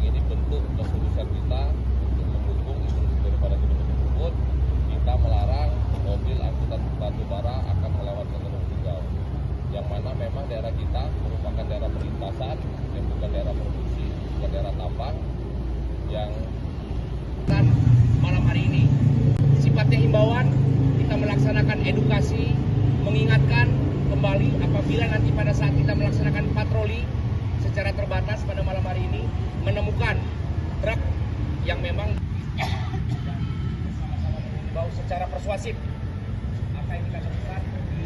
ini bentuk keseriusan kita untuk mendukung instruksi daripada gubernur tersebut. Kita melarang mobil angkutan batu bara akan melewati jalur hijau, yang mana memang daerah kita merupakan daerah perlintasan, yang bukan daerah produksi, bukan daerah tambang. Yang malam hari ini sifatnya himbauan, kita melaksanakan edukasi, mengingatkan kembali apabila nanti pada saat kita melaksanakan patroli secara terbatas pada malam hari ini menemukan truk yang memang bau secara persuasif apa yang kita lakukan di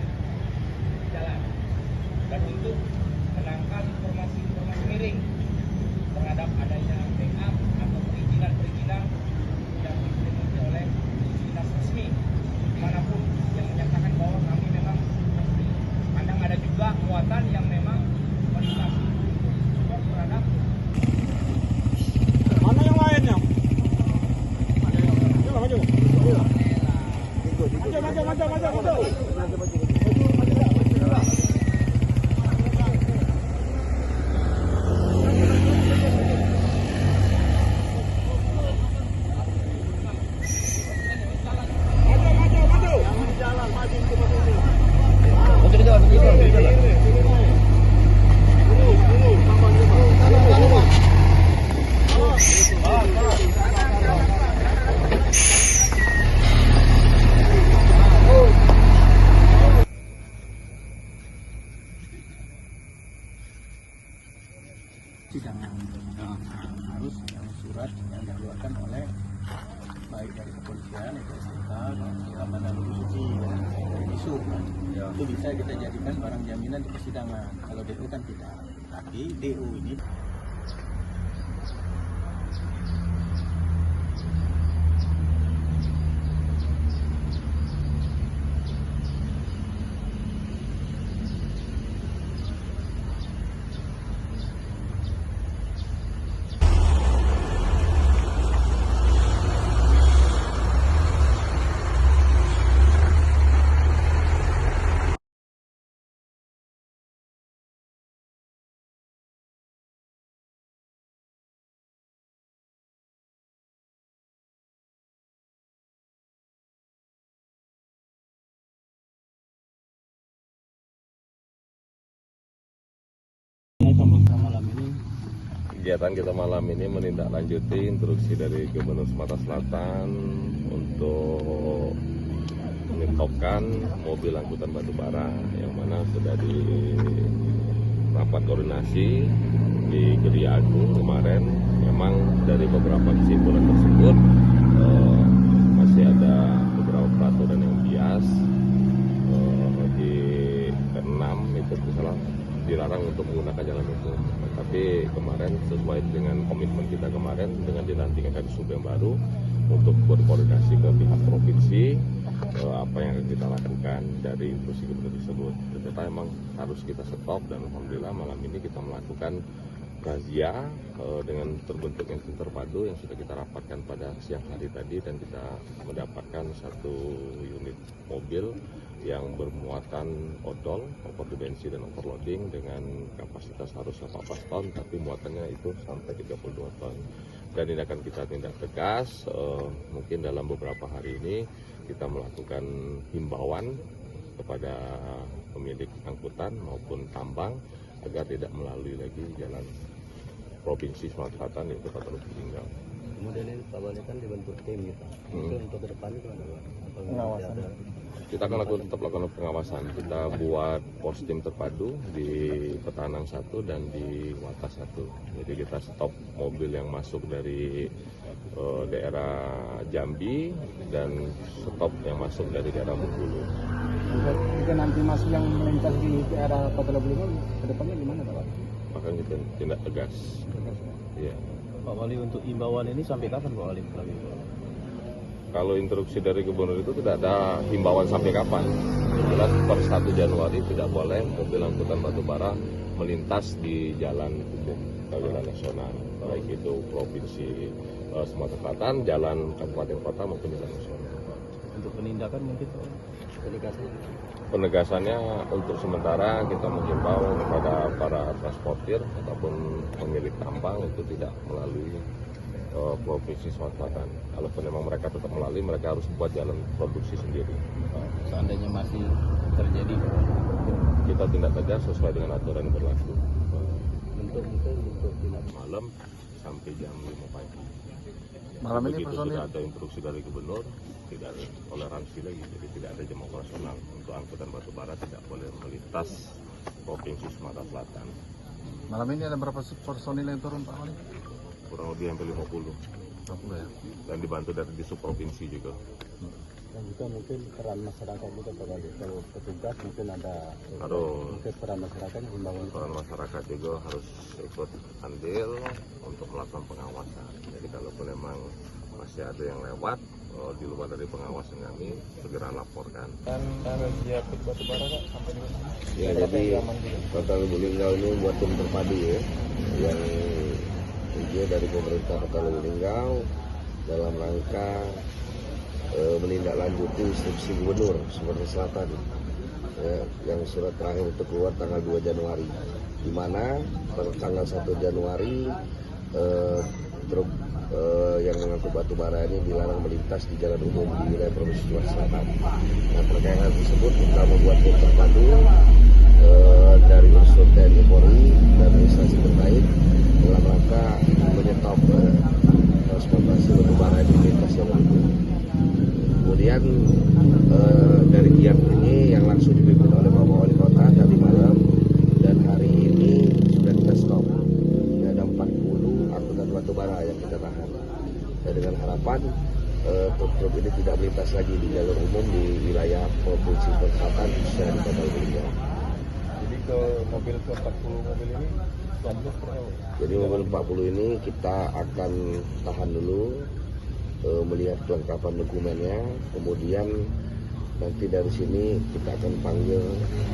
jalan, dan untuk menangkal informasi-informasi miring terhadap adanya backup atau perizinan yang dimiliki oleh dinas resmi dimanapun yang menyatakan bahwa kami memang resmi. Kadang ada juga muatan yang memang melintasi support terhadap. Mana yang lainnya? Maju. Sidang harus surat yang dikeluarkan oleh baik dari kepolisian, STK, Ramadan Suci dan dari Disub itu bisa kita jadikan barang jaminan di persidangan. Kalau DU kan tidak, tapi DU ini kegiatan kita malam ini menindaklanjuti instruksi dari Gubernur Sumatera Selatan untuk menitokkan mobil angkutan batu bara, yang mana sudah di rapat koordinasi di Geria Agung kemarin. Memang dari beberapa kesimpulan tersebut masih ada beberapa peraturan yang bias. Di ke-6 itu misalnya dilarang untuk menggunakan jalan umum. Tapi kemarin sesuai dengan komitmen kita kemarin dengan dilantikkan Kadisub yang baru untuk berkoordinasi ke pihak provinsi apa yang akan kita lakukan dari instruksi gubernur tersebut. Ternyata memang harus kita stop, dan alhamdulillah malam ini kita melakukan razia dengan terbentuknya tim terpadu yang sudah kita rapatkan pada siang hari tadi, dan kita mendapatkan satu unit mobil yang bermuatan odol, overdimensi dan overloading dengan kapasitas harusnya 14 ton, tapi muatannya itu sampai 32 ton. Dan ini akan kita tindak tegas. Mungkin dalam beberapa hari ini kita melakukan himbauan kepada pemilik angkutan maupun tambang agar tidak melalui lagi jalan Provinsi Sumatera Selatan, yaitu Kota Lubuk Linggau. kemudian ini Pak Wali kan dibentuk tim gitu. Itu untuk ke depan itu ada pengawasan. Kita akan tetap lakukan pengawasan. Kita buat pos tim terpadu di Petanang 1 dan di Watas 1. Jadi kita stop mobil yang masuk dari daerah Jambi dan stop yang masuk dari daerah Bengkulu. Jika nanti masih yang melintas di daerah Kota Lubuk Linggau, ke depannya gimana Pak? Akan kita tindak tegas. Ya. Pak Wali, untuk imbauan ini sampai kapan Pak Wali? Kalau instruksi dari gubernur itu tidak ada himbauan sampai kapan. Jelas per 1 Januari tidak boleh mobil angkutan batubara melintas di jalan umum, jalan nasional, baik itu provinsi Sumatera Selatan, jalan kabupaten kota maupun jalan nasional. Untuk penindakan mungkin Pak? Penegasannya untuk sementara kita menghimbau kepada para transportir ataupun pemilik tambang itu tidak melalui Provinsi Sumatera Selatan. Kalaupun memang mereka tetap melalui, mereka harus buat jalan produksi sendiri. Seandainya masih terjadi Kita tindak tegas sesuai dengan aturan yang berlaku. untuk tindak Malam sampai jam 5 pagi. Malam ini Begitu personil sudah ada instruksi dari gubernur, tidak ada toleransi lagi, jadi tidak ada jam operasional untuk angkutan batu bara tidak boleh melintas Provinsi Sumatera Selatan. malam ini ada berapa personil yang turun Pak Wali? Kurang lebih hampir 50 50 ya. dan dibantu dari di subprovinsi juga. dan juga mungkin peran masyarakat juga kalau petugas mungkin ada Harus mungkin peran masyarakat himbauan peran masyarakat juga harus ikut andil untuk melakukan pengawasan. Jadi kalaupun memang masih ada yang lewat di luar dari pengawasan kami, segera laporkan. kan razia batu bara Kak, sampai di mana? Ya, jadi Kota Lubuk Linggau ini buat tim terpadu ya, yang juga dari pemerintah Kota Lubuk Linggau dalam rangka menindaklanjuti instruksi Gubernur Sumatera Selatan ya, yang surat terakhir itu keluar tanggal 2 Januari, di mana pada tanggal 1 Januari truk yang mengangkut batu bara ini dilarang melintas di jalan umum di wilayah Provinsi Sumatera Selatan. Nah, terkait hal tersebut kita membuat tim terpadu dari unsur TNI Polri dan instansi terkait dalam rangka menyetop transportasi batu bara di lintas jalur umum. Kemudian dari giat ini yang langsung dipimpin oleh Bapak Wali Kota tadi malam dan hari ini sudah kita stop. Ya, ada 40 angkutan batu bara yang kita tahan. Dan dengan harapan truk-truk ini tidak melintas lagi di jalur umum di wilayah Provinsi Sumatera Selatan khususnya di Kota Lubuk Linggau. Jadi ke 40 mobil ini selanjutnya seperti apa? Jadi mobil 40 ini kita akan tahan dulu, melihat kelengkapan dokumennya, kemudian nanti dari sini kita akan panggil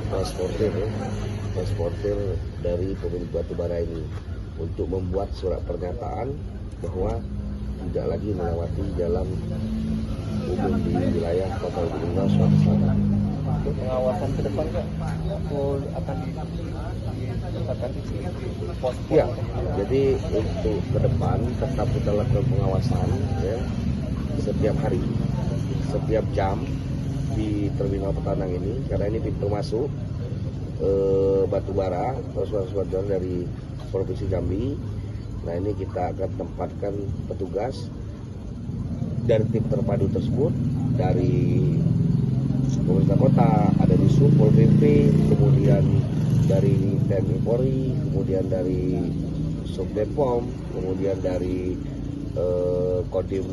transportir dari pemilik batu bara ini untuk membuat surat pernyataan bahwa tidak lagi melewati jalan umum di wilayah Kota Lubuk Linggau, Sumatera Selatan. Untuk pengawasan ke depan Kak, aku akan ditetapkan di pos. Ya, jadi untuk ke depan tetap kita lakukan pengawasan ya, setiap hari, setiap jam di Terminal Petanang ini, karena ini pintu masuk batu bara transportasi dari Provinsi Jambi. Nah, ini kita akan tempatkan petugas dari tim terpadu tersebut dari pemerintah kota, ada di Sub Pol PP, kemudian dari TNI Polri, kemudian dari Sub Bepom, kemudian dari Kodim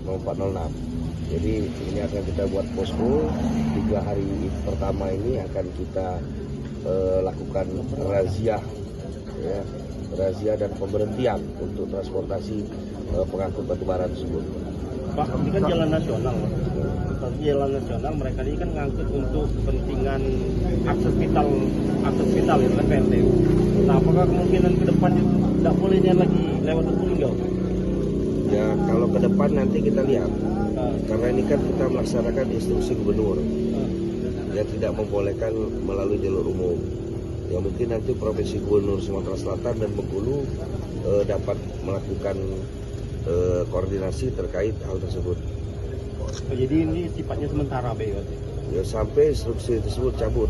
0406. Jadi ini akan kita buat posko 3 hari pertama ini akan kita lakukan razia ya, razia dan pemberhentian untuk transportasi pengangkut batu bara tersebut. Pak, ini kan jalan nasional. Jalan nasional mereka ini kan ngangkut untuk kepentingan akses vital itu kan PLTU. Nah, apakah kemungkinan ke depan itu tidak bolehnya lagi lewat Lubuk Linggau? Ya, kalau ke depan nanti kita lihat. Karena ini kan kita melaksanakan instruksi gubernur yang tidak membolehkan melalui jalur umum. Ya, mungkin nanti Provinsi Gubernur Sumatera Selatan dan Bengkulu dapat melakukan koordinasi terkait hal tersebut. Jadi ini sifatnya sementara, Be? Ya, sampai instruksi tersebut cabut.